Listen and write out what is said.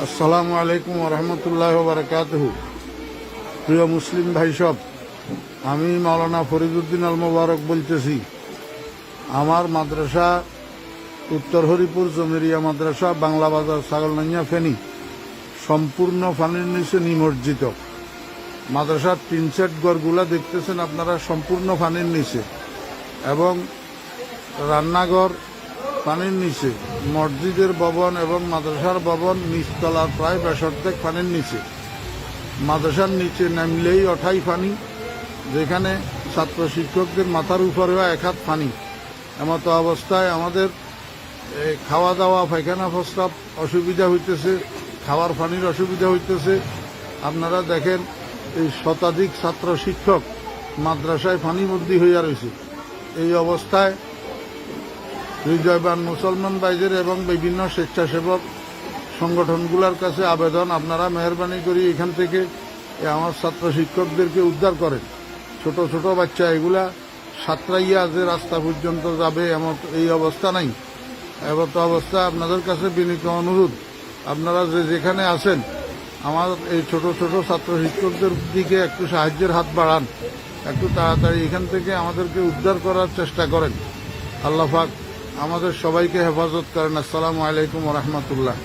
আসসালামু আলাইকুম ওরহমতুল্লাহ বারাকাতুহু। প্রিয় মুসলিম ভাই সব, আমি মাওলানা ফরিদউদ্দিন আল মোবারক বলতেছি। আমার মাদ্রাসা উত্তর হরিপুর জমিরিয়া মাদ্রাসা, বাংলা বাজার, ছাগলনাইয়া, ফেনী সম্পূর্ণ পানির নিচে নিমজ্জিত। মাদ্রাসার টিন সেট ঘরগুলা দেখতেছেন আপনারা, সম্পূর্ণ পানির নিচে, এবং রান্নাঘর পানির নিচে, মসজিদের ভবন এবং মাদ্রাসার ভবন নিচতলার প্রায় 62 পানির নিচে। মাদ্রাসার নিচে নামলেই অঠাই পানি, যেখানে ছাত্র শিক্ষকদের মাথার উপরেও 1 হাত পানি। এমতো অবস্থায় আমাদের খাওয়া দাওয়া, পায়খানা প্রস্রাব অসুবিধা হইতেছে, খাওয়ার পানির অসুবিধা হইতেছে। আপনারা দেখেন, এই শতাধিক ছাত্র শিক্ষক মাদ্রাসায় পানিবন্দী হইয়া রয়েছে। এই অবস্থায় হৃদয়বান মুসলমান ভাইদের এবং বিভিন্ন স্বেচ্ছাসেবক সংগঠনগুলোর কাছে আবেদন, আপনারা মেহরবানি করি এখান থেকে আমার ছাত্র শিক্ষকদেরকে উদ্ধার করেন। ছোট ছোট বাচ্চা এগুলা সাঁতরাইয়া যে রাস্তা পর্যন্ত যাবে এমন এই অবস্থা নাই। এমত অবস্থা আপনাদের কাছে বিনীত অনুরোধ, আপনারা যেখানে আছেন আমার এই ছোট ছোট ছাত্র শিক্ষকদের দিকে একটু সাহায্যের হাত বাড়ান, একটু তাড়াতাড়ি এখান থেকে আমাদেরকে উদ্ধার করার চেষ্টা করেন। আল্লাহ পাক আমাদের সবাইকে হেফাজত করেন। আসসালামু আলাইকুম ওয়া রাহমাতুল্লাহ।